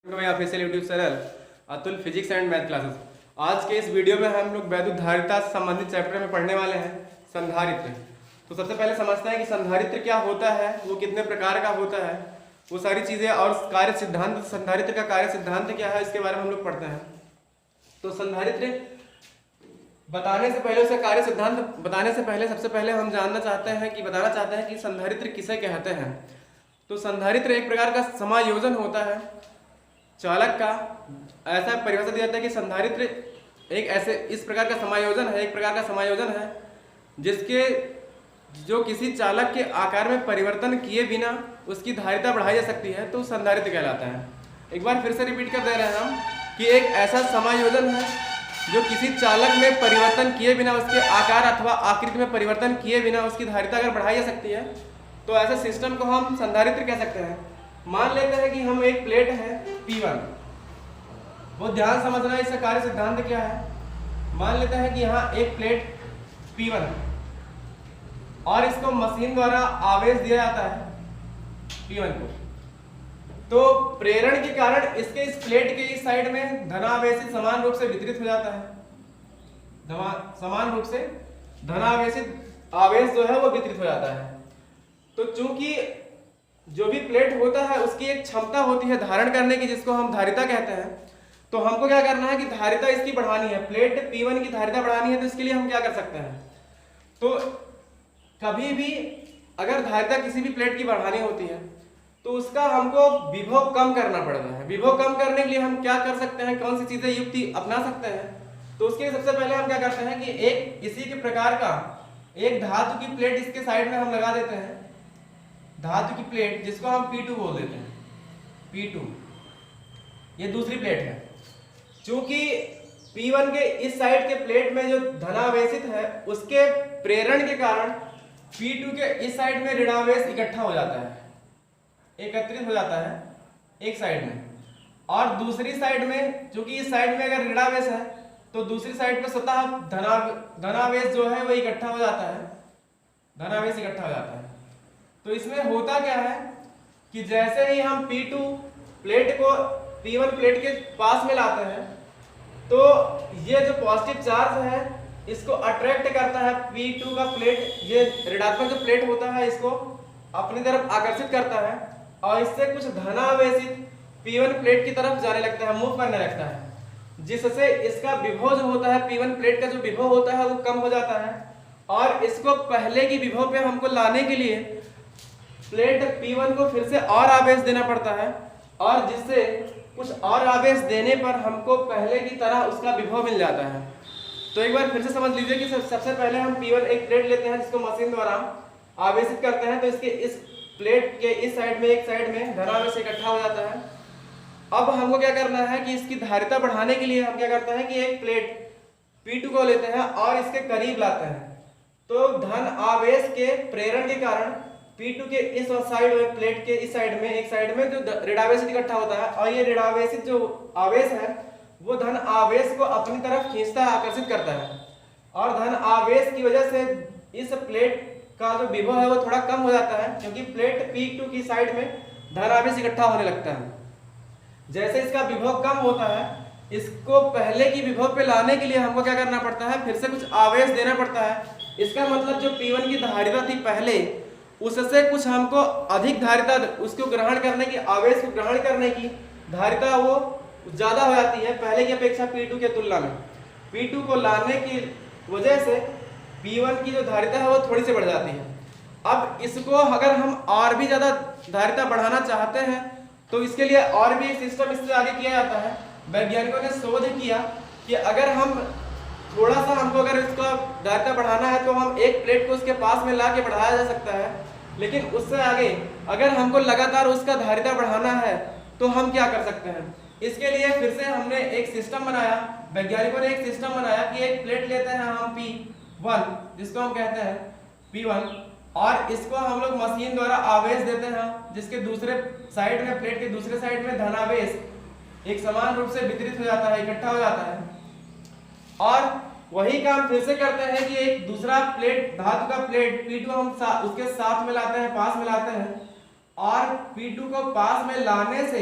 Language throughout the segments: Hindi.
Official YouTube channel Atul physics and math classes. आज के इस वीडियो में हम लोग वैद्युत धारिता से संबंधित चैप्टर में पढ़ने वाले हैं संधारित्र। तो सबसे पहले समझते हैं कि संधारित्र क्या होता है, वो कितने प्रकार का होता है, वो सारी चीज़ें और कार्य सिद्धांत, संधारित्र का कार्य सिद्धांत क्या है, इसके बारे में हम लोग पढ़ते हैं। तो संधारित्र बताने से पहले, उसका कार्य सिद्धांत बताने से पहले सबसे पहले हम बताना चाहते हैं कि संधारित्र किसे कहते हैं। तो संधारित्र एक प्रकार का समायोजन होता है चालक का। ऐसा परिभाषा दिया जाता है कि संधारित्र इस प्रकार का समायोजन है जिसके जो किसी चालक के आकार में परिवर्तन किए बिना उसकी धारिता बढ़ाई जा सकती है, तो संधारित्र कहलाता है। एक बार फिर से रिपीट कर दे रहे हैं हम कि एक ऐसा समायोजन है जो किसी चालक में परिवर्तन किए बिना, उसके आकार अथवा आकृति में परिवर्तन किए बिना उसकी धारिता अगर बढ़ाई जा सकती है, तो ऐसे सिस्टम को हम संधारित्र कह सकते हैं। मान लेते हैं कि हम एक प्लेट है P1, वो ध्यान समझना है इसका कार्य सिद्धांत क्या है। मान लेते हैं कि यहाँ एक प्लेट P1 और इसको मशीन द्वारा आवेश दिया जाता है P1 को। तो प्रेरण के कारण इसके इस प्लेट के इस साइड में धनावेशित समान रूप से वितरित हो जाता है। समान रूप से धनावेशित आवेश जो है वो वितरित हो जाता है। तो चूंकि जो भी प्लेट होता है उसकी एक क्षमता होती है धारण करने की, जिसको हम धारिता कहते हैं। तो हमको क्या करना है कि धारिता इसकी बढ़ानी है, प्लेट P1 की धारिता बढ़ानी है। तो इसके लिए हम क्या कर सकते हैं, तो कभी भी अगर धारिता किसी भी प्लेट की बढ़ानी होती है तो उसका हमको विभव कम करना पड़ता है। विभव कम करने के लिए हम क्या कर सकते हैं, कौन सी चीजें युक्ति अपना सकते हैं। तो उसके लिए सबसे पहले हम क्या करते हैं कि एक इसी के प्रकार का एक धातु की प्लेट इसके साइड में हम लगा देते हैं। धातु की प्लेट जिसको हम P2 बोल देते हैं, P2 ये दूसरी प्लेट है। चूंकि P1 के इस साइड के प्लेट में जो धनावेशित है उसके प्रेरण के कारण P2 के इस साइड में ऋणावेश इकट्ठा हो जाता है, एकत्रित हो जाता है एक साइड में। और दूसरी साइड में, चूंकि इस साइड में अगर ऋणावेश है तो दूसरी साइड पे स्वतः धनावेश जो है वो इकट्ठा हो जाता है, धनावेश इकट्ठा हो जाता है। तो इसमें होता क्या है कि जैसे ही हम P2 प्लेट को P1 प्लेट के पास में लाते हैं तो ये जो पॉजिटिव चार्ज है इसको अट्रैक्ट करता है P2 का प्लेट, ये ऋणात्मक जो प्लेट होता है इसको अपनी तरफ आकर्षित करता है और इससे कुछ धनावेशित P1 प्लेट की तरफ जाने लगता है, मूव करने लगता है, जिससे इसका विभव जो होता है P1 प्लेट का जो विभव होता है वो कम हो जाता है। और इसको पहले की विभव पे हमको लाने के लिए प्लेट P1 को फिर से और आवेश देना पड़ता है, और जिससे कुछ और आवेश देने पर हमको पहले की तरह उसका विभव मिल जाता है। तो एक बार फिर से समझ लीजिए कि सबसे पहले हम P1 एक प्लेट लेते हैं जिसको मशीन द्वारा आवेशित करते हैं। तो इसके इस प्लेट के इस साइड में, एक साइड में धनावेश इकट्ठा हो जाता है। अब हमको क्या करना है कि इसकी धारिता बढ़ाने के लिए हम क्या करते हैं कि एक प्लेट P2 को लेते हैं और इसके करीब लाते हैं। तो धन आवेश के प्रेरण के कारण P2 के इस साइड में, प्लेट के इस साइड में, एक साइड में जो ऋणावेशित इकट्ठा होता है, और ये ऋणावेशित जो आवेश है वो धन आवेश को अपनी तरफ खींचता है, आकर्षित करता है। और धन आवेश की वजह से इस प्लेट का जो विभव है वो थोड़ा कम हो जाता है, क्योंकि प्लेट P2 की साइड में धन आवेश इकट्ठा होने लगता है। जैसे इसका विभव कम होता है, इसको पहले की विभव पे लाने के लिए हमको क्या करना पड़ता है, फिर से कुछ आवेश देना पड़ता है। इसका मतलब जो P1 की धारिता थी पहले, उससे कुछ हमको अधिक धारिता, उसको ग्रहण करने की, आवेश को ग्रहण करने की धारिता वो ज्यादा हो जाती है पहले की अपेक्षा P2 के तुलना में। P2 को लाने की वजह से P1 की जो धारिता है वो थोड़ी सी बढ़ जाती है। अब इसको अगर हम और भी ज्यादा धारिता बढ़ाना चाहते हैं तो इसके लिए और भी सिस्टम इससे आगे किया जाता है। वैज्ञानिकों ने शोध किया कि अगर हम थोड़ा सा, हमको अगर इसका धारिता बढ़ाना है तो हम एक प्लेट को उसके पास में ला के बढ़ाया जा सकता है। लेकिन उससे आगे अगर हमको लगातार उसका धारिता बढ़ाना है तो हम क्या कर सकते हैं, इसके लिए फिर से हमने एक सिस्टम बनाया, वैज्ञानिकों ने एक सिस्टम बनाया कि एक प्लेट लेते हैं हम P1, जिसको हम कहते हैं P1, और इसको हम लोग मशीन द्वारा आवेश देते हैं, जिसके दूसरे साइड में, प्लेट के दूसरे साइड में धनावेश एक समान रूप से वितरित हो जाता है, इकट्ठा हो जाता है। और वही काम फिर से करते हैं कि एक दूसरा प्लेट, धातु का प्लेट P2 हम उसके साथ में लाते हैं, पास में लाते हैं, और P2 को पास में लाने से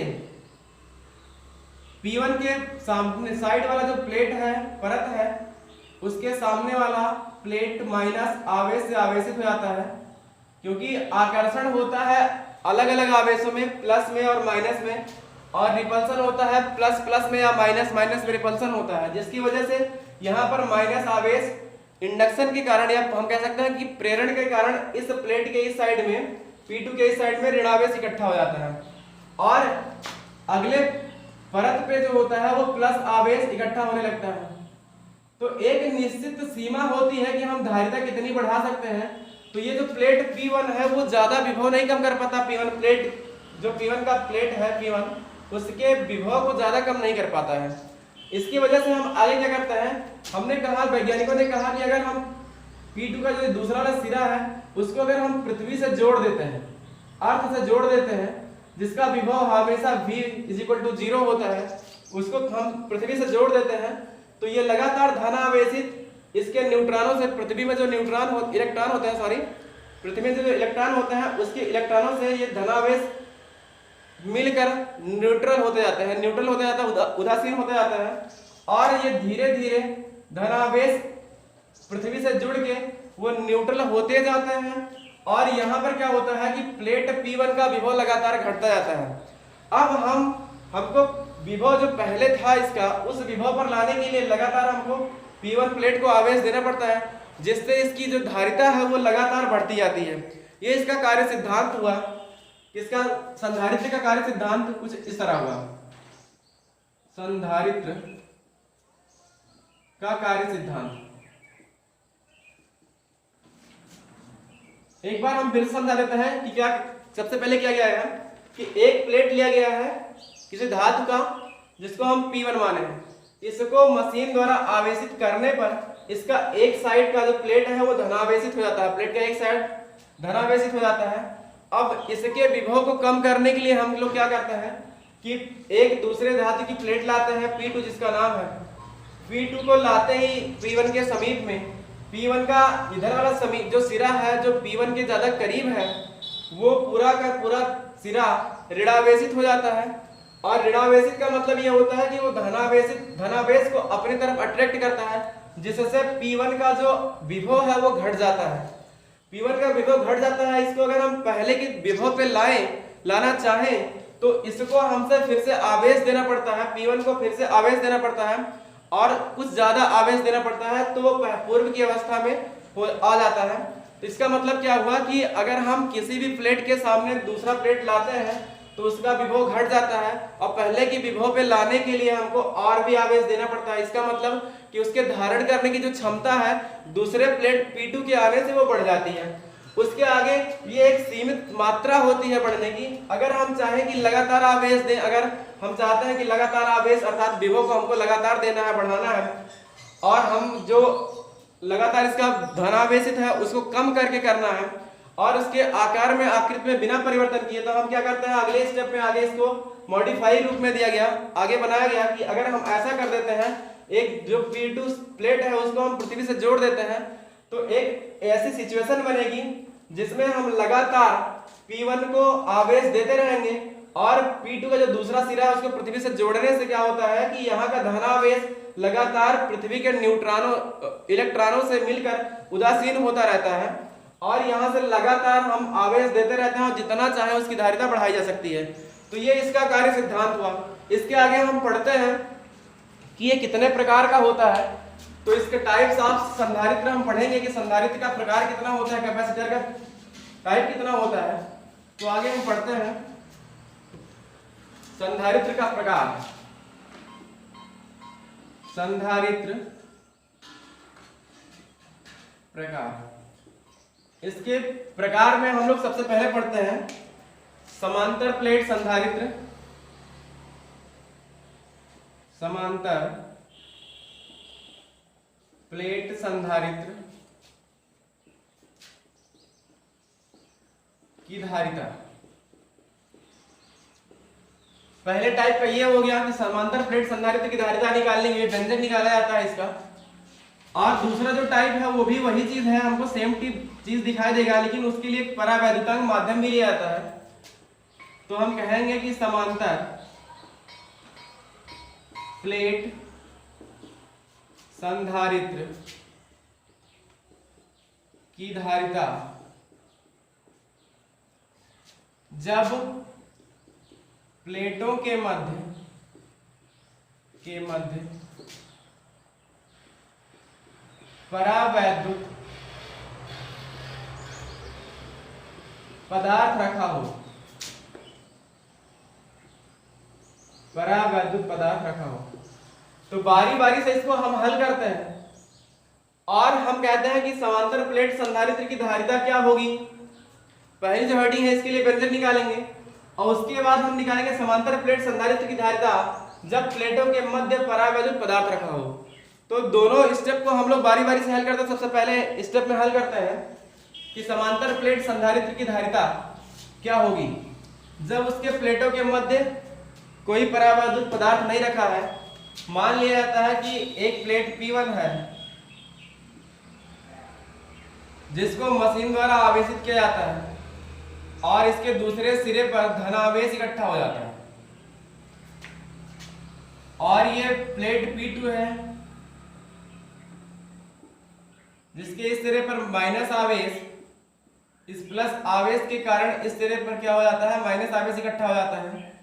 P1 के सामने साइड वाला जो प्लेट है, परत है, उसके सामने वाला प्लेट माइनस आवेश से आवेशित हो जाता है, क्योंकि आकर्षण होता है अलग अलग आवेशों में, प्लस में और माइनस में, और रिपल्सन होता है प्लस प्लस में या माइनस माइनस में रिपल्सन होता है, जिसकी वजह से यहाँ पर माइनस आवेश इंडक्शन के कारण या हम कह सकते हैं कि प्रेरण के कारण इस प्लेट के इस साइड में, P2 के इस साइड में ऋणावेश इकट्ठा हो जाता है, और अगले परत पे जो होता है वो प्लस आवेश इकट्ठा होने लगता है। तो एक निश्चित सीमा होती है कि हम धारिता कितनी बढ़ा सकते हैं। तो ये जो प्लेट P1 है वो ज्यादा विभव नहीं कम कर पाता। P1 प्लेट, जो P1 का प्लेट है P1, उसके विभव को ज्यादा कम नहीं कर पाता है। इसकी वजह से हम आगे क्या करते हैं, हमने कहा, वैज्ञानिकों ने कहा कि अगर हम P2 का जो दूसरा वाला सिरा है उसको अगर हम पृथ्वी से जोड़ देते हैं, अर्थ से जोड़ देते हैं, जिसका विभव हमेशा V = 0 होता है, उसको हम पृथ्वी से जोड़ देते हैं, तो ये लगातार धनावेशित इसके न्यूट्रॉनों से, पृथ्वी में जो इलेक्ट्रॉन होते हैं, पृथ्वी में जो इलेक्ट्रॉन होते हैं उसके इलेक्ट्रॉनों से ये धनावेश मिलकर न्यूट्रल होते जाते हैं, उदासीन होते जाते हैं, और ये धीरे धीरे धनावेश पृथ्वी से जुड़ के वो न्यूट्रल होते जाते हैं, और यहाँ पर क्या होता है कि प्लेट P1 का विभव लगातार घटता जाता है। अब हमको विभव जो पहले था इसका, उस विभव पर लाने के लिए लगातार हमको P1 प्लेट को आवेश देना पड़ता है, जिससे इसकी जो धारिता है वो लगातार बढ़ती जाती है। ये इसका कार्य सिद्धांत हुआ। इसका संधारित्र का कार्य सिद्धांत कुछ इस तरह हुआ। संधारित्र का कार्य सिद्धांत एक बार हम फिर समझा देते हैं कि क्या सबसे पहले क्या गया है कि एक प्लेट लिया गया है किसी धातु का, जिसको हम P1 माने हैं। इसको मशीन द्वारा आवेशित करने पर इसका एक साइड का जो प्लेट है वो धनावेशित हो जाता है, प्लेट का एक साइड धनावेशित हो जाता है। अब इसके विभव को कम करने के लिए हम लोग क्या करते हैं कि एक दूसरे धातु की प्लेट लाते हैं P2, जिसका नाम है, P2 को लाते ही P1 के समीप में, P1 का इधर वाला समीप जो सिरा है जो P1 के ज्यादा करीब है, वो पूरा का पूरा सिरा ऋणावेशित हो जाता है। और ऋणावेशित का मतलब ये होता है कि वो धनावेश को अपनी तरफ अट्रैक्ट करता है, जिससे P1 का जो विभव है वो घट जाता है। P1 का विभव घट जाता है। इसको अगर हम पहले के विभव पे लाना चाहें तो इसको हमसे फिर से आवेश देना पड़ता है, P1 को फिर से आवेश देना पड़ता है, और कुछ ज्यादा आवेश देना पड़ता है, तो वो पूर्व की अवस्था में आ जाता है। तो इसका मतलब क्या हुआ कि अगर हम किसी भी प्लेट के सामने दूसरा प्लेट लाते हैं तो उसका विभव घट जाता है, और पहले की विभव पे लाने के लिए हमको और भी आवेश देना पड़ता है। इसका मतलब कि उसके धारण करने की जो क्षमता है दूसरे प्लेट P2 के आने से वो बढ़ जाती है। उसके आगे ये एक सीमित मात्रा होती है बढ़ने की। अगर हम चाहें कि लगातार आवेश दें, अगर हम चाहते हैं कि लगातार आवेश अर्थात विभव को हमको लगातार देना है, बढ़ाना है, और हम जो लगातार इसका धनावेशित है उसको कम करके करना है, और उसके आकार में, आकृति में बिना परिवर्तन किए, तो हम क्या करते हैं, अगले स्टेप में आगे इसको मॉडिफाई रूप में दिया गया, आगे बनाया गया कि अगर हम ऐसा कर देते हैं, एक जो P2 प्लेट है उसको हम पृथ्वी से जोड़ देते हैं, तो एक ऐसी सिचुएशन बनेगी जिसमें हम लगातार P1 को आवेश देते रहेंगे, और P2 का जो दूसरा सिरा है उसको पृथ्वी से जोड़ने से क्या होता है कि यहाँ का धनावेश लगातार पृथ्वी के इलेक्ट्रॉनों से मिलकर उदासीन होता रहता है, और यहाँ से लगातार हम आवेश देते रहते हैं, और जितना चाहे उसकी धारिता बढ़ाई जा सकती है। तो ये इसका कार्य सिद्धांत हुआ। इसके आगे हम पढ़ते हैं कि ये कितने प्रकार का होता है। तो इसके टाइप्स ऑफ संधारित्र हम पढ़ेंगे कि संधारित्र का प्रकार कितना होता है, कैपेसिटर का टाइप कितना होता है। तो आगे हम पढ़ते हैं संधारित्र का प्रकार। संधारित्र प्रकार, इसके प्रकार में हम लोग सबसे पहले पढ़ते हैं समांतर प्लेट संधारित्र। समांतर प्लेट संधारित्र की धारिता। पहले टाइप का ये हो गया कि समांतर प्लेट संधारित्र की धारिता निकालने के लिए व्यंजक निकाला जाता है इसका, और दूसरा जो टाइप है वो भी वही चीज है, हमको सेम चीज दिखाई देगा, लेकिन उसके लिए एक परावैद्युतांक माध्यम भी लिया जाता है। तो हम कहेंगे कि समांतर प्लेट संधारित्र की धारिता जब प्लेटों के मध्य परावैद्युत पदार्थ रखा हो, परावैद्युत पदार्थ रखा हो। तो बारी बारी से इसको हम हल करते हैं और हम कहते हैं कि समांतर प्लेट संधारित्र की धारिता क्या होगी। पहली जो हेडिंग है इसके लिए व्यंजक निकालेंगे और उसके बाद हम निकालेंगे समांतर प्लेट संधारित्र की धारिता जब प्लेटों के मध्य परावैद्युत पदार्थ रखा हो। तो दोनों स्टेप को हम लोग बारी बारी से हल करते हैं। सबसे पहले स्टेप में हल करते हैं कि समांतर प्लेट संधारित्र की धारिता क्या होगी जब उसके प्लेटों के मध्य कोई परावैद्युत पदार्थ नहीं रखा है। मान लिया जाता है कि एक प्लेट P1 है जिसको मशीन द्वारा आवेशित किया जाता है और इसके दूसरे सिरे पर धनावेश इकट्ठा हो जाता है, और ये प्लेट P2 है जिसके इस सिरे पर माइनस आवेश, इस प्लस आवेश के कारण इस सिरे पर क्या हो जाता है, माइनस आवेश इकट्ठा हो जाता है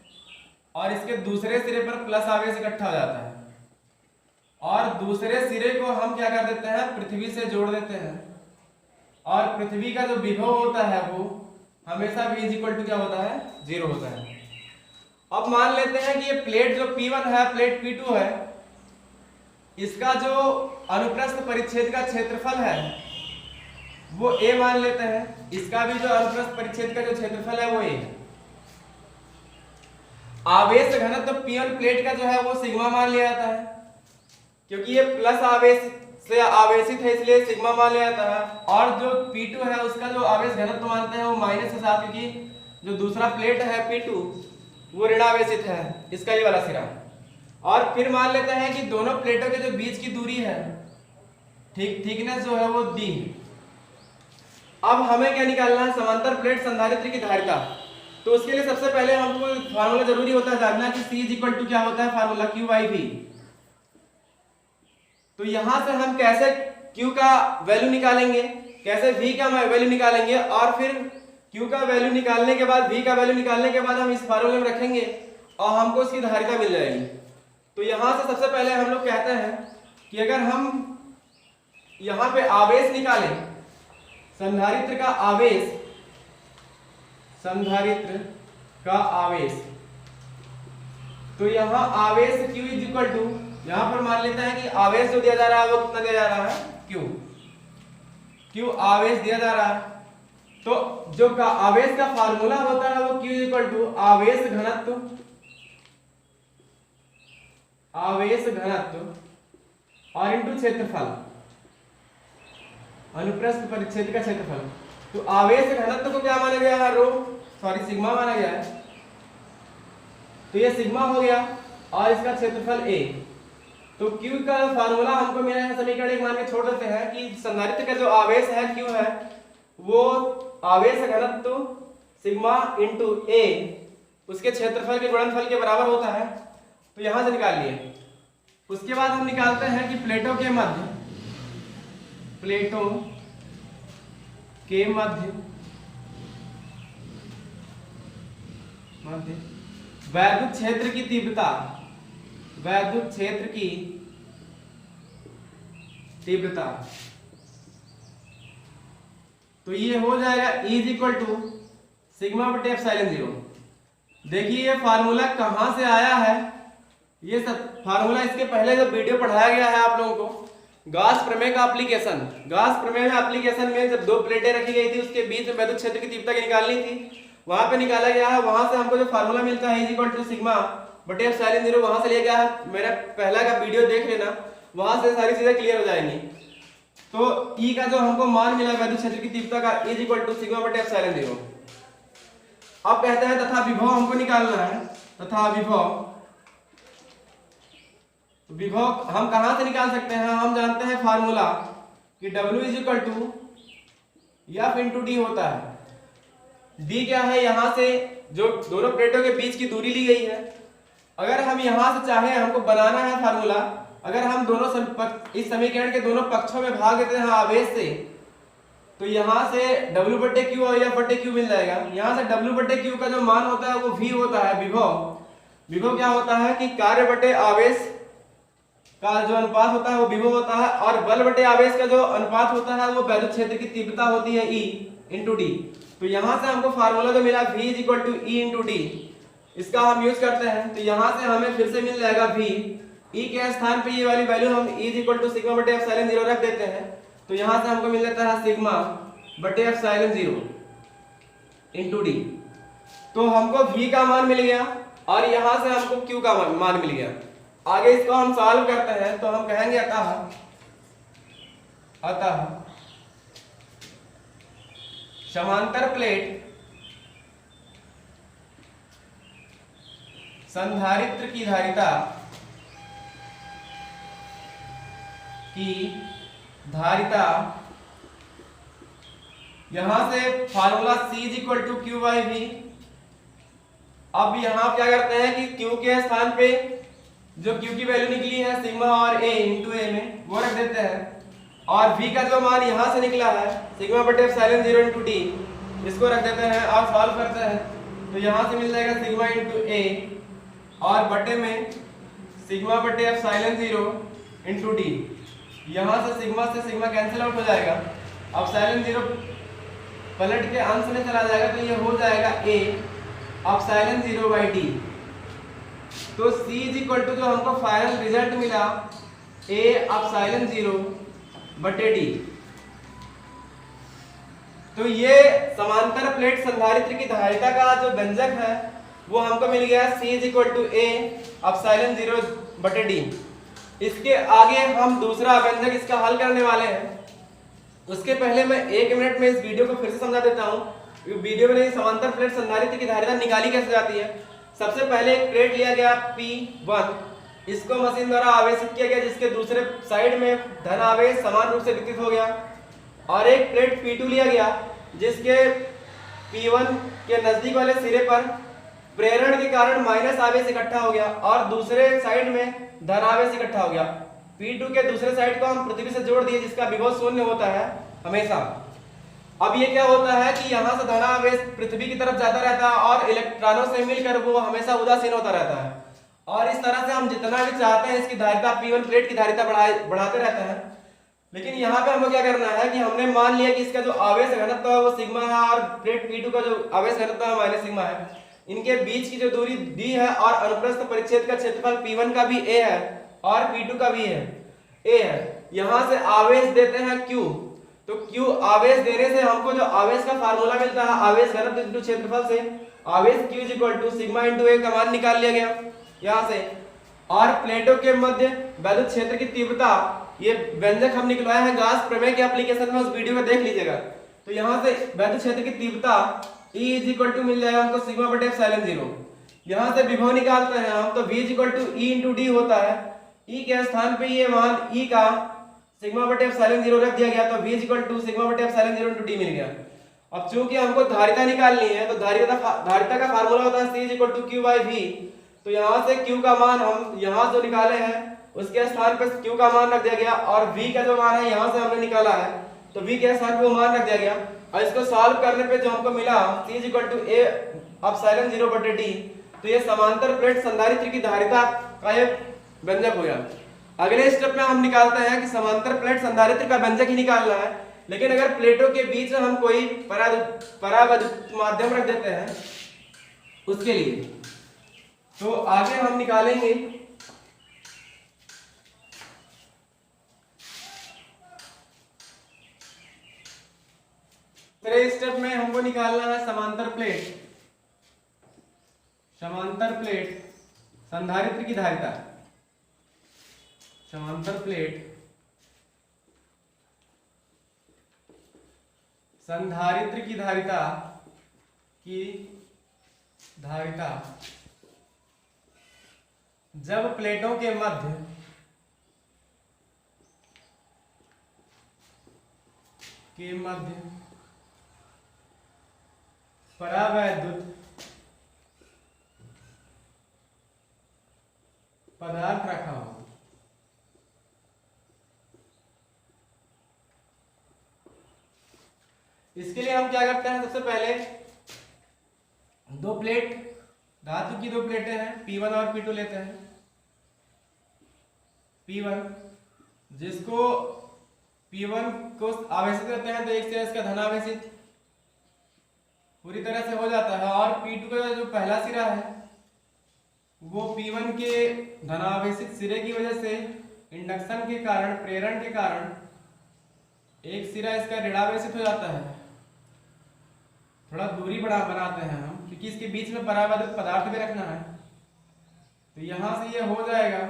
और इसके दूसरे सिरे पर प्लस आवेश इकट्ठा हो जाता है। और दूसरे सिरे को हम क्या कर देते हैं, पृथ्वी से जोड़ देते हैं और पृथ्वी का जो विभव होता है वो हमेशा V = क्या होता है, 0 होता है। अब मान लेते हैं कि ये प्लेट जो P1 है प्लेट P2 है, इसका जो अनुप्रस्थ परिच्छेद का क्षेत्रफल है वो A मान लेते हैं, इसका भी जो अनुप्रस्थ परिच्छेद का जो क्षेत्रफल है वो A है। आवेश घनत्व तो P1 प्लेट का जो है वो सिग्मा मान लिया जाता है क्योंकि ये प्लस आवेश से आवेशित है इसलिए सिग्मा मान लिया जाता है। और जो P2 है उसका जो आवेश घनत्व मानते हैं वो माइनस के साथ, क्योंकि जो दूसरा प्लेट है P2 वो ऋणावेशित है, इसका ये वाला सिरा। और फिर मान लेते हैं कि दोनों प्लेटों के जो बीच की दूरी है, थिकनेस जो है वो D। अब हमें क्या निकालना है, समांतर प्लेट संधारित्र की धारिता। तो उसके लिए सबसे पहले हमको फार्मूला जरूरी होता है जानना कि C = क्या होता है, फार्मूला Q/V। तो यहां से हम कैसे Q का वैल्यू निकालेंगे, कैसे V का वैल्यू निकालेंगे और फिर Q का वैल्यू निकालने के बाद, V का वैल्यू निकालने के बाद हम इस फार्मूले में रखेंगे और हमको इसकी धारिता मिल जाएगी। तो यहां से सबसे पहले हम लोग कहते हैं कि अगर हम यहां पे आवेश निकालें, संधारित्र का आवेश, संधारित्र का आवेश, तो यहां आवेश Q = यहां पर मान लेते हैं कि आवेश जो दिया जा रहा है वो कितना दिया जा रहा है, Q आवेश दिया जा रहा है। तो जो का आवेश का फार्मूला होता है वो Q = आवेश घनत्व और इनटू क्षेत्रफल, अनुप्रस्थ परिच्छेद का क्षेत्रफल। तो आवेश घनत्व को क्या माना गया है, सिग्मा माना गया है। तो ये सिग्मा हो गया और इसका क्षेत्रफल A। तो Q का फार्मूला हमको मिला है, समीकरण एक मान के छोड़ देते हैं कि संधारित्र का जो आवेश है Q है वो आवेश घनत्व सिग्मा * A उसके क्षेत्रफल के गुणनफल के बराबर होता है। तो यहां से निकाल लिए। उसके बाद हम निकालते हैं कि प्लेटों के मध्य वैद्युत क्षेत्र की तीव्रता, तो ये हो जाएगा E = σ/ε0। देखिए ये फार्मूला कहां से आया है, ये सब फार्मूला इसके पहले जो वीडियो पढ़ाया गया है आप लोगों को, गाउस प्रमेय का एप्लीकेशन। गाउस प्रमेय में एप्लीकेशन में जब दो प्लेटें रखी गई थी उसके बीच में वैद्युत क्षेत्र की तीव्रता की निकालनी थी, वहां पे निकाला गया है। वहां से हमको जो फार्मूला मिलता है E = σ/ε0 वहां से लिया गया है। मेरा पहला का वीडियो देख लेना, वहां से सारी चीजें क्लियर हो जाएंगी। तो E का जो हमको मान मिला वैद्युत क्षेत्र की तीव्रता का E = σ/ε0। अब कहते हैं तथा विभव हमको निकालना है। तथा विभव हम कहां से निकाल सकते हैं, हम जानते हैं फार्मूला कि W = F × D होता है। D क्या है, यहां से जो दोनों प्लेटों के बीच की दूरी ली गई है अगर हम यहाँ से चाहे हमको बनाना है फार्मूला, अगर हम दोनों इस समीकरण के दोनों पक्षों में भाग देते हैं आवेश से, तो यहाँ से W बटे क्यू और F बटे क्यू मिल जाएगा। यहाँ से W बटे क्यू का जो मान होता है वो V होता है, विभव। विभव क्या होता है कि कार्य बटे आवेश का जो अनुपात होता है वो विभव होता है, और बल बटे आवेश का जो अनुपात होता है वो वैद्युत क्षेत्र की तीव्रता होती है, E इंटू डी। तो यहाँ से हमको फार्मूला जो मिला V is equal to E into D, इसका हम यूज करते हैं। तो यहाँ से हमें फिर से मिल जाएगा V, E के स्थान पे ये वाली वैल्यू हम E is equal to sigma बटे एप्सिलॉन 0 रख देते हैं। तो यहाँ से हमको मिल जाता है सिग्मा बटे एप्सिलॉन 0 इंटू डी। तो हमको V का मान मिल गया और यहाँ से हमको Q का मान मिल गया। आगे इसको हम सॉल्व करते हैं तो हम कहेंगे अतः समांतर प्लेट संधारित्र की धारिता यहां से formula C is equal to Q by V. अब यहां क्या करते हैं कि Q के स्थान पे जो Q की वैल्यू निकली है सिग्मा और A इंटू ए में वो रख देते हैं, और V का जो मान यहां से निकला है सिग्मा बटे एप्सिलॉन 0 इंटू डी, इसको रख देते हैं और सॉल्व करते हैं। तो यहां से मिल जाएगा सिग्मा इंटू ए और बटे में सिग्मा बटे एप्सिलॉन 0 इंटू डी। यहाँ से सिग्मा कैंसिल आउट हो जाएगा, एप्सिलॉन 0 पलट के अंश में चला जाएगा तो ये हो जाएगा A एप्सिलॉन 0 बाई डी। तो C इज इक्वल टू जो हमको फाइनल रिजल्ट मिला A एप्सिलॉन 0 बटे डी। तो ये समांतर प्लेट संधारित्र की धारिता का जो व्यंजक है वो हमको मिल गया C is equal to A epsilon 0 बटे डी। इसके आगे हम दूसरा व्यंजक इसका हल करने वाले हैं। उसके पहले मैं 1 मिनट में इस वीडियो को फिर से समझा देता हूँ। वीडियो में नहीं, समांतर प्लेट संधारित्र की धारिता निकाली कैसे जाती है। सबसे पहले एक प्लेट लिया गया P1, इसको मशीन द्वारा आवेशित किया गया जिसके दूसरे साइड में धन आवेश समान रूप से वितरित हो गया, और एक प्लेट P2 लिया गया जिसके P1 के नजदीक वाले सिरे पर प्रेरण के कारण माइनस आवेश इकट्ठा हो गया और दूसरे साइड में धन आवेश इकट्ठा हो गया। P2 के दूसरे साइड को हम पृथ्वी से जोड़ दिए जिसका विभव शून्य होता है हमेशा। अब ये क्या होता है कि यहाँ से धन आवेश पृथ्वी की तरफ जाता रहता है और इलेक्ट्रॉनों से मिलकर वो हमेशा उदासीन होता रहता है, और इस तरह से हम जितना भी चाहते हैं इसकी धारिता P1 प्लेट की धारिता बढ़ाते रहते हैं। लेकिन यहाँ पे हमें क्या करना है कि हमने मान लिया कि इसका जो आवेश घनत्व है वो सिग्मा है और प्लेट P2 का जो आवेश घनत्व है माइनस सिग्मा है। इनके बीच की जो दूरी d है और अनुप्रस्थ परिच्छेद का क्षेत्रफल P1 का भी a है और P2 का भी a है। यहाँ से आवेश देते हैं Q, तो Q आवेश देने से हमको जो आवेश का फार्मूला मिलता है आवेश घनत्व इंटू क्षेत्रफल से, आवेश Q is equal to sigma into a का मान निकाल लिया गया यहाँ से। और प्लेटों के मध्य वैद्युत क्षेत्र की तीव्रता, ये व्यंजक हम निकलवाए हैं गाउस प्रमेय के एप्लीकेशन में, उस वीडियो को देख लीजिएगा। तो यहाँ से वैद्युत क्षेत्र की तीव्रता E इज इक्वल टू मिल जाएगा हमको सिग्मा बटे एप्सिलॉन 0। यहाँ से विभव निकालते हैं हम, तो V is equal to E into D होता है। E के स्थान पे ये मान E का सिग्मा बटे एप्सिलॉन 0 रख दिया गया, तो V is equal to sigma बटे एप्सिलॉन 0 इंटू डी मिल गया। अब चूंकि हमको धारिता निकालनी है तो धारिता का फार्मूला होता है C is equal to Q by V। तो यहाँ से Q का मान हम यहाँ जो निकाले हैं उसके स्थान पर Q का मान रख दिया गया, और V का जो मान है यहाँ से हमने निकाला है तो V के स्थान पे वो मान रख दिया गया। और इसको सॉल्व करने पे जो हमको मिला C is equal to A epsilon 0 बटे डी। तो ये समांतर प्लेट संधारित्र की धारिता का ये व्यंजक हो गया। अगले स्टेप में हम निकालते हैं कि समांतर प्लेट संधारित्र का व्यंजक ही निकालना है, लेकिन अगर प्लेटों के बीच में हम कोई परावैद्युत माध्यम रख देते हैं उसके लिए, तो आगे हम निकालेंगे तीसरे स्टेप में हमको निकालना है समांतर प्लेट संधारित्र की धारिता। समांतर प्लेट संधारित्र की धारिता जब प्लेटों के मध्य पदार्थ रखा हो। इसके लिए हम क्या करते हैं, सबसे पहले दो प्लेट, धातु की दो प्लेटें हैं, P1 और P2 लेते हैं। P1 जिसको P1 को आवेशित करते हैं तो एक सिरा इसका धनावेशित पूरी तरह से हो जाता है, और P2 का जो पहला सिरा है वो P1 के धनावेशित सिरे की वजह से इंडक्शन के कारण, प्रेरण के कारण एक सिरा इसका ऋणावेशित हो जाता है। थोड़ा दूरी बनाते हैं हम, क्योंकि इसके बीच में परावैद्युत पदार्थ भी रखना है। तो यहां से ये हो जाएगा,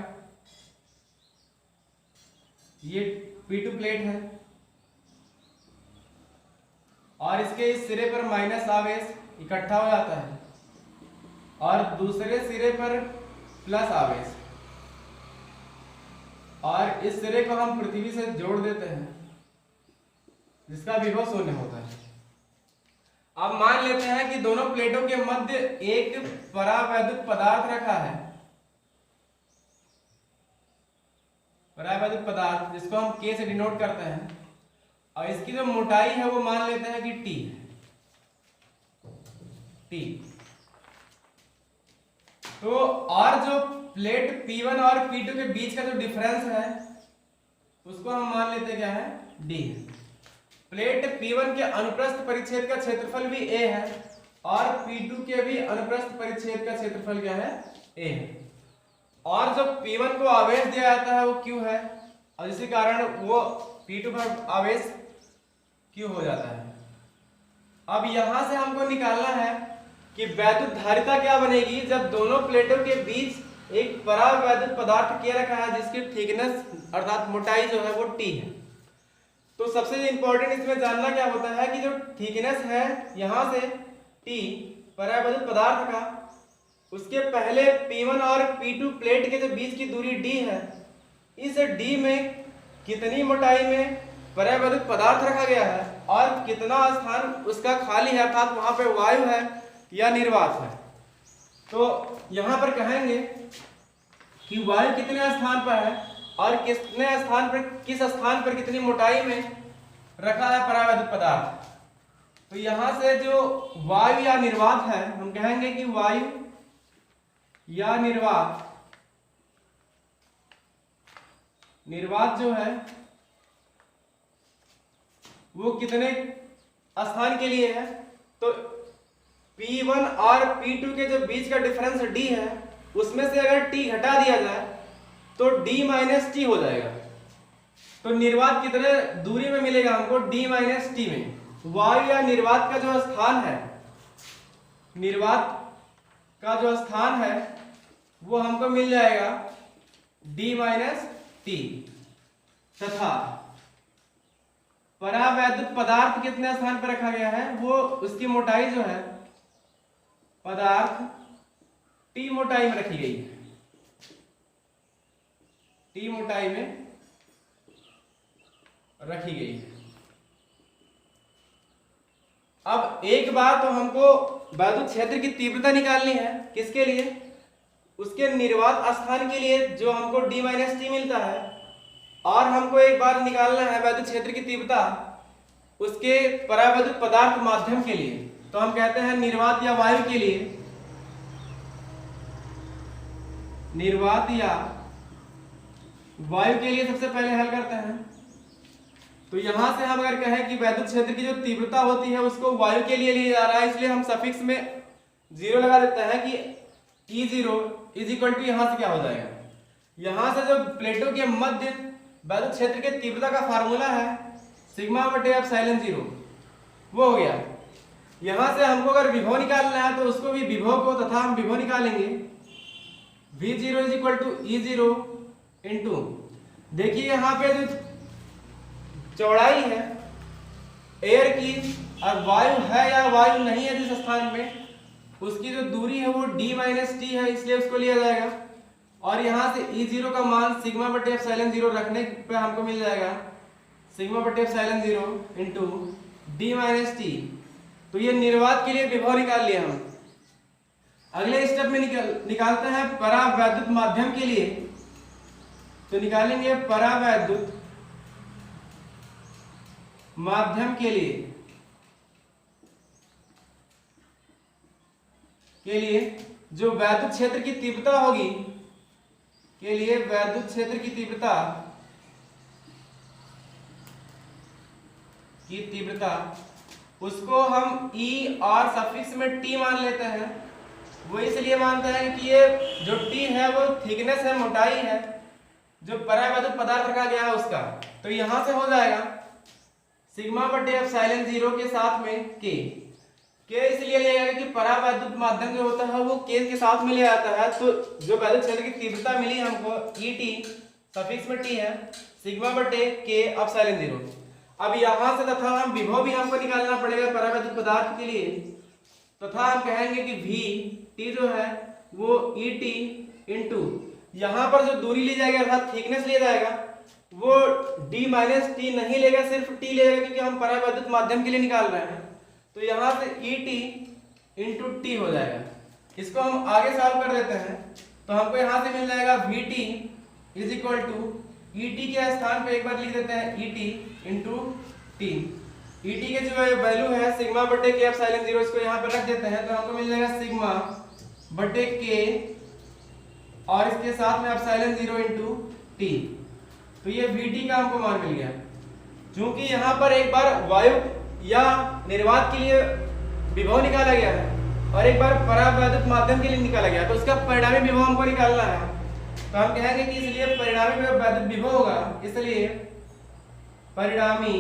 ये P2 प्लेट है और इसके इस सिरे पर माइनस आवेश इकट्ठा हो जाता है और दूसरे सिरे पर प्लस आवेश, और इस सिरे को हम पृथ्वी से जोड़ देते हैं जिसका विभव शून्य होता है। अब मान लेते हैं कि दोनों प्लेटों के मध्य एक परावैद्युत पदार्थ रखा है, परावैद्युत पदार्थ जिसको हम K से डिनोट करते हैं, और इसकी जो मोटाई है वो मान लेते हैं कि T है। तो और जो प्लेट P1 और P2 के बीच का जो डिफरेंस है उसको हम मान लेते हैं क्या है, D है। प्लेट P1 के अनुप्रस्थ परिच्छेद का क्षेत्रफल भी A है और P2 के भी अनुप्रस्थ परिच्छेद का क्षेत्रफल क्या है, A है, और जो P1 को आवेश दिया जाता है वो Q है, और इसी कारण वो P2 पर आवेश Q हो जाता है। अब यहां से हमको निकालना है कि वैद्युत धारिता क्या बनेगी जब दोनों प्लेटों के बीच एक परावैद्युत पदार्थ K रखा है जिसकी थिकनेस अर्थात मोटाई जो है वो T है। तो सबसे इंपॉर्टेंट इसमें जानना क्या होता है कि जो थिकनेस है यहां से T परावैद्युत पदार्थ का, उसके पहले P1 और P2 प्लेट के जो बीच की दूरी D है, इस D में कितनी मोटाई में परावैद्युत पदार्थ रखा गया है और कितना स्थान उसका खाली है, अर्थात वहां पे वायु है या निर्वात है। तो यहां पर कहेंगे कि वायु कितने स्थान पर है और कितने स्थान पर, किस स्थान पर कितनी मोटाई में रखा है परावैद्युत पदार्थ। तो यहां से जो वायु या निर्वात है, हम कहेंगे कि वायु या निर्वात, निर्वात जो है वो कितने स्थान के लिए है, तो P1 और P2 के जो बीच का डिफरेंस D है उसमें से अगर T घटा दिया जाए तो D माइनस T हो जाएगा। तो निर्वात कितने दूरी में मिलेगा हमको, D माइनस T में। वायु या निर्वात का जो स्थान है, निर्वात का जो स्थान है वो हमको मिल जाएगा D माइनस T, तथा परावैद्युत पदार्थ कितने स्थान पर रखा गया है, वो उसकी मोटाई जो है पदार्थ T मोटाई में रखी गई है, T मोटाई में रखी गई है। अब एक बार तो हमको वैद्युत क्षेत्र की तीव्रता निकालनी है, किसके लिए, उसके निर्वात स्थान के लिए जो हमको D माइनस T मिलता है, और हमको एक बार निकालना है वैद्युत क्षेत्र की तीव्रता उसके परावैद्युत पदार्थ माध्यम के लिए। तो हम कहते हैं निर्वात या वायु के लिए, निर्वात या वायु के लिए सबसे पहले हल करते हैं। तो यहां से हम अगर कहें कि वैद्युत क्षेत्र की जो तीव्रता होती है उसको वायु के लिए लिया जा रहा है, इसलिए हम सफिक्स में 0 लगा देते हैं कि E0 इज इक्वल टू, यहां से क्या हो जाएगा, यहां से जो प्लेटों के मध्य वैद्युत क्षेत्र के तीव्रता का फार्मूला है सिग्मा बटे एप्सिलॉन 0, वो हो गया। यहां से हमको अगर विभव निकालना है तो उसको भी विभव को तथा हम विभव निकालेंगे V0 is equal to E0 into, देखिए यहाँ पे जो चौड़ाई है एयर की, और वायु है या वायु नहीं है जिस स्थान में, उसकी जो दूरी है वो D माइनस T है, इसलिए उसको लिया जाएगा। और यहाँ से E0 का मान सिग्मा बटे एप्सिलॉन 0 रखने पे हमको मिल जाएगा सिग्मा बटे epsilon 0 into D minus T। तो ये निर्वात के लिए विभव निकाल लिया हम। अगले स्टेप में निकालते हैं परावैद्युत माध्यम के लिए। तो निकालेंगे परावैद्युत माध्यम के लिए जो वैद्युत क्षेत्र की तीव्रता होगी, के लिए वैद्युत क्षेत्र की तीव्रता उसको हम E और सफिक्स में T मान लेते हैं। वो इसलिए मानते हैं कि ये जो T है वो थिकनेस है, मोटाई है जो परावैद्युत पदार्थ रखा गया है उसका। तो यहां से हो जाएगा सिग्मा बटे एप्सिलॉन 0 के साथ में K इसलिए लिया गया कि परावैद्युत माध्यम जो होता है वो K के साथ में लिया जाता है। तो जो वैद्युत क्षेत्र की तीव्रता मिली हमको ET सफिक्स में T है, सिग्मा बटे K एप्सिलॉन 0। अब यहां से तथा हम विभव भी हमको निकालना पड़ेगा परावैद्युत पदार्थ के लिए। तथा हम कहेंगे कि V जो है वो ET इंटू यहाँ पर जो दूरी ली जाएगी अर्थात थिकनेस लिया जाएगा वो D माइनस टी नहीं लेगा, सिर्फ T लेगा क्योंकि हम परावैद्युत माध्यम के लिए निकाल रहे हैं। तो यहाँ से ET इंटू T हो जाएगा। इसको हम आगे सॉल्व कर देते हैं तो हमको यहाँ से मिल जाएगा VT is equal to ET के स्थान पे एक बार लिख देते हैं ET इंटू T। ET के जो वैल्यू है सिग्मा बटे K एप्सिलॉन 0, इसको यहाँ पर रख देते हैं तो हमको मिल जाएगा सिग्मा बटे K और इसके साथ में एप्सिलॉन 0 इंटू T। तो ये VT का हमको मान मिल गया। क्योंकि यहाँ पर एक बार वायु या निर्वात के लिए विभव निकाला गया है और एक बार परावैद्युत माध्यम के लिए निकाला गया, तो उसका परिणामी विभव हमको निकालना है। तो हम कहेंगे कि इसलिए परिणामी वैद्युत विभव होगा, इसलिए परिणामी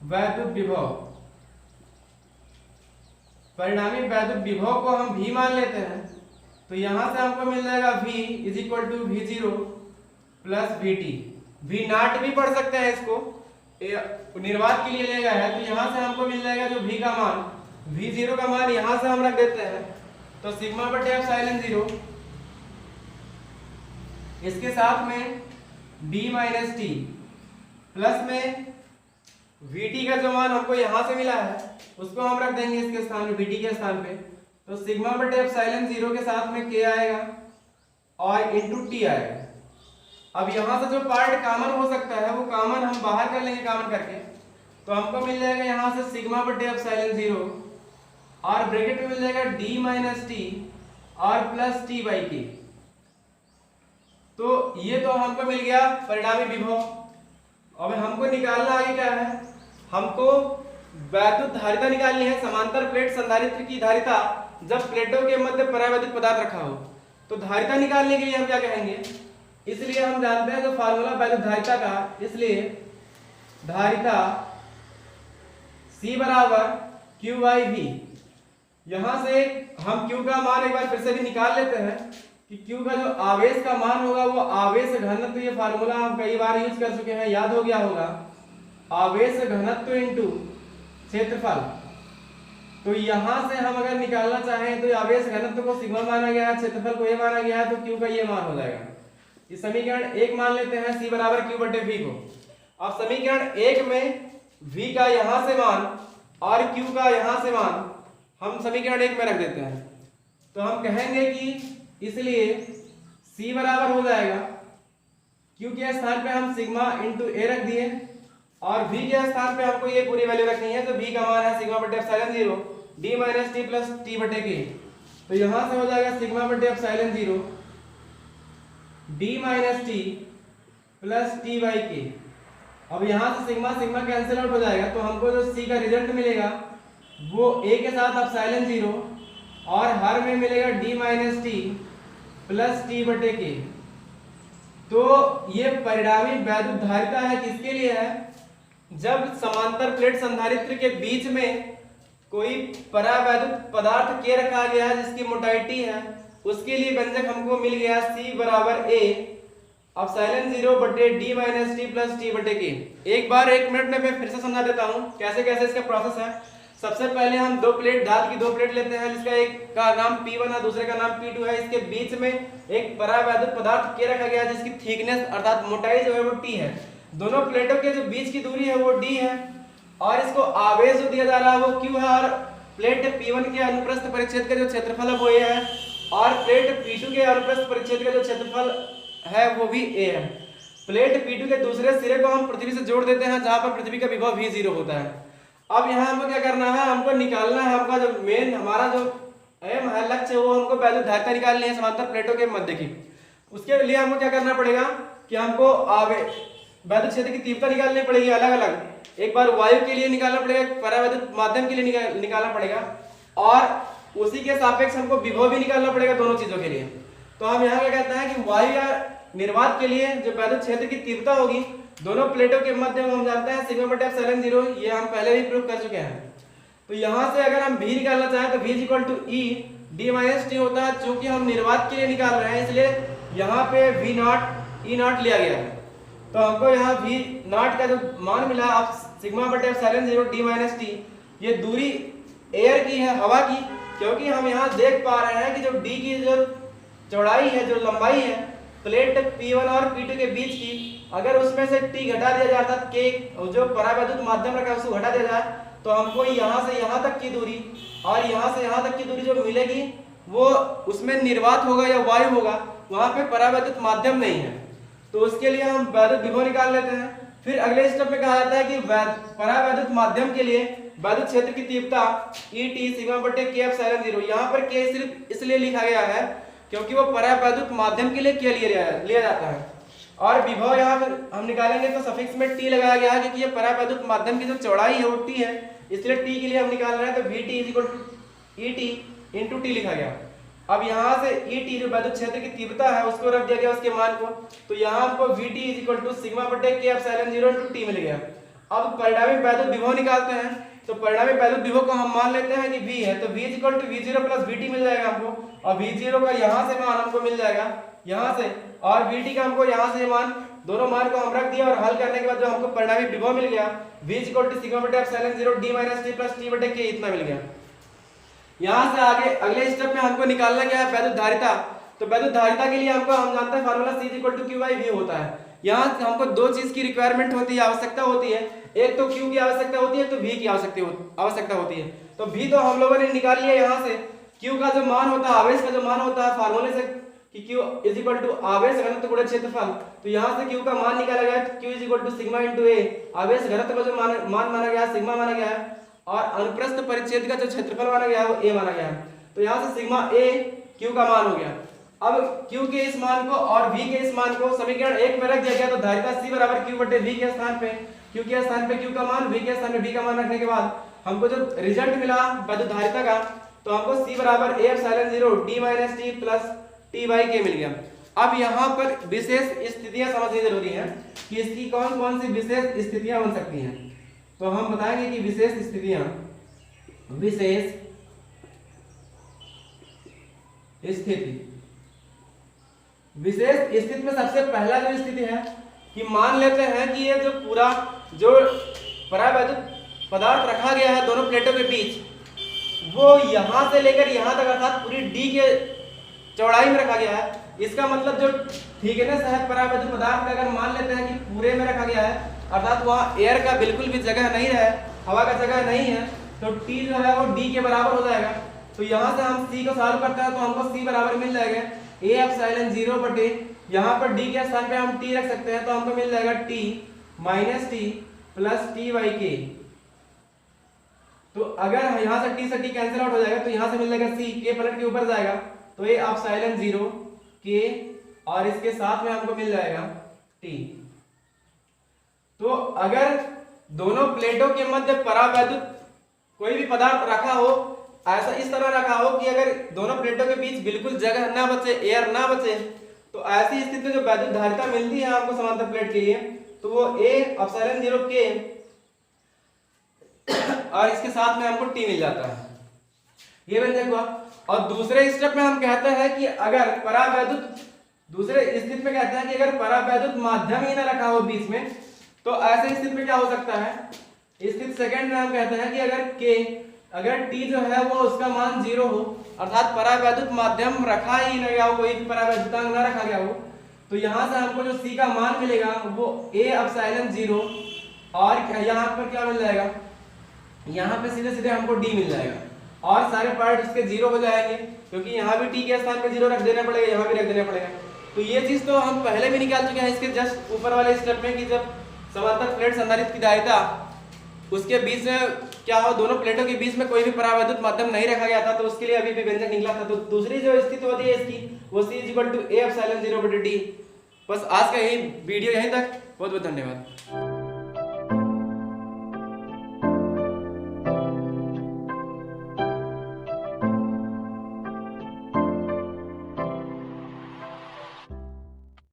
वैद्युत विभव को हम V मान लेते हैं। तो यहां से हमको मिल जाएगा V is equal to V0 plus VT। V naught भी पढ़ सकते हैं, इसको निर्वात के लिए लिया गया है। तो यहां से हमको मिल जाएगा जो V का मान, V0 का मान यहां से हम रख देते हैं। तो सिग्मा बटे एप्सिलॉन 0 इसके साथ में D माइनस टी प्लस में VT का जो मान हमको यहां से मिला है उसको हम रख देंगे इसके स्थान में, VT के स्थान पे। तो सिग्मा बटे एप्सिलॉन 0 के साथ में K आएगा और इंटू T आएगा। अब यहां से जो पार्ट कॉमन हो सकता है वो कॉमन हम बाहर कर लेंगे कॉमन करके। तो हमको मिल जाएगा यहां से सिग्मा बटे एप्सिलॉन 0 और ब्रैकेट में मिल जाएगा D माइनस टी और प्लस T बाई K। तो ये तो हमको मिल गया परिणामी विभव। अब हमको निकालना आगे क्या है, हमको वैद्युत धारिता निकालनी है, समांतर प्लेट संधारित्र की धारिता जब प्लेटों के मध्य परावैद्युत पदार्थ रखा हो। तो धारिता निकालने के लिए हम क्या कहेंगे, इसलिए हम जानते हैं जो फार्मूला वैद्युत धारिता का, इसलिए धारिता C बराबर Q बाई V। यहां से हम Q का मान एक बार फिर से भी निकाल लेते हैं कि Q का जो आवेश का मान होगा वो आवेश घनत्व, ये फार्मूला हम कई बार यूज कर चुके हैं, याद हो गया होगा, आवेश घनत्व इंटू क्षेत्रफल। तो यहां से हम अगर निकालना चाहें तो आवेश घनत्व को सिग्मा माना गया है, क्षेत्रफल को A माना गया है, तो Q का ये मान हो जाएगा। इस समीकरण 1 मान लेते हैं C बराबर Q बटे V को। अब समीकरण 1 में V का यहां से मान और Q का यहां से मान हम समीकरण 1 में रख देते हैं। तो हम कहेंगे कि इसलिए C बराबर हो जाएगा Q के स्थान पे हम सिग्मा इंटू A रख दिए और V के स्थान पे हमको ये पूरी वैल्यू रखनी है। तो V का मान है सिग्मा बटे epsilon 0 D minus T plus T बटे K। तो यहां से हो जाएगा सिग्मा बटे epsilon 0 D minus T plus T by K। अब यहां से सिग्मा सिग्मा कैंसिल आउट हो जाएगा, तो हमको जो C का रिजल्ट मिलेगा वो A के साथ एप्सिलॉन 0 और हर में मिलेगा D minus T plus T बटे K। तो ये परिणामी वैद्युत धारिता है, किसके लिए है, जब समांतर प्लेट संधारित्र के बीच में कोई परावैद्युत पदार्थ K रखा गया है जिसकी मोटाई T है, उसके लिए व्यंजक हमको मिल गया C बराबर A एप्सिलॉन 0 बटे D minus T plus T बटे K। एक बार 1 मिनट में मैं फिर से समझा देता हूँ कैसे कैसे इसका प्रोसेस है। सबसे पहले हम दो प्लेट धातु की दो प्लेट लेते हैं, जिसका एक का नाम P1 है, दूसरे का नाम P2 है। इसके बीच में एक परावैद्युत पदार्थ K रखा गया है जिसकी थिकनेस अर्थात मोटाई जो है वो T है। दोनों प्लेटों के जो बीच की दूरी है वो D है और इसको आवेश जो दिया जा रहा है वो Q है और प्लेट P1 के अनुप्रस्थ परिच्छेद का जो क्षेत्रफल है वो A है और प्लेट P2 के अनुप्रस्थ परिच्छेद का जो क्षेत्रफल है वो भी A है। प्लेट P2 के दूसरे सिरे को हम पृथ्वी से जोड़ देते हैं जहां पर पृथ्वी का विभव V0 होता है। अब यहाँ हमको क्या करना है, हमको निकालना है, हमका जो मेन हमारा जो एम है लक्ष्य है वो हमको वैद्युत धारिता निकालनी है समांतर प्लेटों के मध्य की। उसके लिए हमको क्या करना पड़ेगा कि हमको वैद्युत क्षेत्र की तीव्रता निकालनी पड़ेगी अलग अलग। एक बार वायु के लिए निकालना पड़ेगा, परावैद्युत माध्यम के लिए निकालना पड़ेगा और उसी के सापेक्ष हमको विभव भी निकालना पड़ेगा दोनों चीजों के लिए। तो हम यहाँ क्या कहते हैं कि वायु या निर्वात के लिए जो वैद्युत क्षेत्र की तीव्रता होगी दोनों प्लेटों के मध्य में हम जानते हैं सिग्मा बटा एप्सिलॉन 0, ये हम पहले भी प्रूव कर चुके हैं। तो यहाँ से अगर हम V निकालना चाहें तो V equal to E D minus T होता है। चूंकि हम निर्वात के लिए निकाल रहे हैं इसलिए यहाँ पे V नॉट E नॉट लिया गया है। तो हमको यहाँ V नॉट का जो मान मिला आप सिग्मा बटा एप्सिलॉन 0 D माइनस टी, ये दूरी एयर की है, हवा की, क्योंकि हम यहाँ देख पा रहे हैं कि जो D की जो चौड़ाई है, जो लंबाई है प्लेट P1 और P2 के बीच की, अगर उसमें से T घटा दिया जाए अर्थात K जो परावैद्युत माध्यम रखा है उसको घटा दिया जाए तो हमको यहाँ से यहाँ तक की दूरी और यहाँ से यहाँ तक की दूरी जो मिलेगी वो उसमें निर्वात होगा या वायु होगा, वहां पे परावैद्युत माध्यम नहीं है। तो उसके लिए हम वैद्युत विभव निकाल लेते हैं। फिर अगले स्टेप में कहा जाता है कि परावैद्युत माध्यम के लिए वैद्युत क्षेत्र की तीव्रता ET सिग्मा बटे K एप्सिलॉन 0, यहाँ पर K सिर्फ इसलिए लिखा गया है क्योंकि वो परावैद्युत माध्यम के लिए K लिया जाता है। और विभव यहाँ पर हम निकालेंगे तो सफिक्स में T लगाया गया है क्योंकि ये परावैद्युत माध्यम की जो चौड़ाई है वो T है, इसलिए T के लिए हम निकाल रहे हैं तो VT is equal to ET into T लिखा गया। अब यहाँ से ET जो वैद्युत क्षेत्र की तीव्रता है उसको रख दिया गया उसके मान को, तो यहाँ हमको VT is equal to sigma बटे K एप्सिलॉन 0 इंटू T मिल गया। अब परिणामी वैद्युत विभव निकालते हैं, तो परिणामी वैद्युत विभव को हम मान लेते हैं कि V है, तो V is equal to V0 plus VT मिल जाएगा हमको, और V0 का यहाँ से मान हमको मिल जाएगा यहाँ से, और VT का हमको यहाँ से मान, दोनों मान को हम रख दिया और हल करने के बाद जो हमको परिणामी विभव मिल गया V is equal to sigma बटे epsilon 0 D minus T plus T बटे K इतना मिल गया। यहाँ से आगे अगले स्टेप में हमको निकालना क्या है, वैद्युत धारिता। तो वैद्युत धारिता के लिए हमको हम जानते हैं formula C is equal to Q by V होता है। यहाँ हमको दो चीज की रिक्वायरमेंट होती है, आवश्यकता होती है, एक तो Q की आवश्यकता होती है तो V की आवश्यकता होती है। तो V तो हम लोगों ने निकाल लिया यहाँ से, Q का जो मान होता है, आवेश का जो मान होता है फार्मूले से कि Q इज इक्वल टू आवेश घनत्व गुणा क्षेत्रफल, तो यहाँ से Q का मान निकाला गया है, Q is equal to sigma into A, आवेश घनत्व का जो मान माना गया है सिग्मा माना गया है, और अनुप्रस्थ परिच्छेद का जो क्षेत्रफल माना गया है वो A माना गया है। तो यहाँ से सिग्मा A Q का मान हो गया। अब Q के इस मान को और V के इस मान को समीकरण 1 में रख दिया गया, तो धारिता C बराबर Q बटे V के स्थान पे Q के स्थान पे Q का मान, V के स्थान पे V का मान रखने के बाद हमको जो रिजल्ट मिला वैद्युत धारिता का, तो हमको C बराबर A epsilon 0 D minus T plus T by K मिल गया। अब यहाँ पर विशेष स्थितियां समझनी जरूरी है कि इसकी कौन कौन सी विशेष स्थितियां बन सकती हैं। तो हम बताएंगे कि विशेष स्थिति में सबसे पहला जो स्थिति है कि मान लेते हैं कि ये जो पूरा जो परावैद्युत पदार्थ रखा गया है दोनों प्लेटों के बीच, वो यहां से लेकर यहां तक अर्थात पूरी D के चौड़ाई में रखा गया है। इसका मतलब जो थिकनेस है परावैद्युत पदार्थ का अगर मान लेते हैं कि पूरे में रखा गया है अर्थात वहां एयर का बिल्कुल भी जगह नहीं है, हवा का जगह नहीं है, तो T जो है वो D के बराबर हो जाएगा। तो यहाँ से हम C को सॉल्व करते हैं तो हमको C बराबर मिल जाएगा A एप्सिलॉन 0 बटे, यहाँ पर D के स्थान पे हम T रख सकते हैं तो हमको मिल जाएगा T minus T plus T by K। तो अगर यहाँ से T से T कैंसिल आउट हो जाएगा तो यहाँ से मिल जाएगा C, K पलट के ऊपर जाएगा तो A एप्सिलॉन 0 K और इसके साथ में हमको मिल जाएगा T। तो अगर दोनों प्लेटों के मध्य परावैद्युत कोई भी पदार्थ रखा हो, ऐसा इस तरह रखा हो कि अगर दोनों प्लेटों के बीच बिल्कुल जगह ना बचे, एयर ना बचे, तो ऐसी स्थिति में जो वैद्युत धारिता मिलती है आपको समांतर प्लेट के लिए तो वो A एप्सिलॉन 0 K और इसके साथ में हमको T मिल जाता है। ये बन जाएगा। और दूसरे स्टेप में हम कहते हैं कि अगर परावैद्युत, दूसरे स्थिति में कहते हैं कि अगर परावैद्युत माध्यम ही ना रखा हो बीच में, तो ऐसे स्थिति में क्या हो सकता है, स्थिति सेकंड में हम कहते हैं कि अगर T जो है वो उसका मान 0 हो अर्थात परावैद्युत माध्यम रखा ही नहीं गया हो, कोई परावैद्युतांक ना रखा गया हो, तो यहाँ से हमको जो C का मान मिलेगा वो A एप्सिलॉन 0 और यहाँ पर क्या मिल जाएगा, यहाँ पे सीधे सीधे हमको D मिल जाएगा। और सारे पार्ट इसके जीरो हो जाएंगे, क्योंकि यहाँ भी टी के स्थान पे जीरो रख देना पड़ेगा, यहाँ भी रख देना पड़ेगा। तो ये चीज तो हम पहले भी निकाल चुके हैं इसके जस्ट ऊपर वाले स्टेप में, कि जब समांतर प्लेट संधारित्र की दायिता उसके बीच में क्या हो, दोनों प्लेटों के बीच में कोई भी परावैद्युत माध्यम नहीं रखा गया था, तो उसके लिए अभी भी व्यंजक निकला था। तो दूसरी जो स्थिति होती है इसकी, वो C = A ε0/d। बस आज का यही वीडियो यहीं तक, बहुत बहुत धन्यवाद।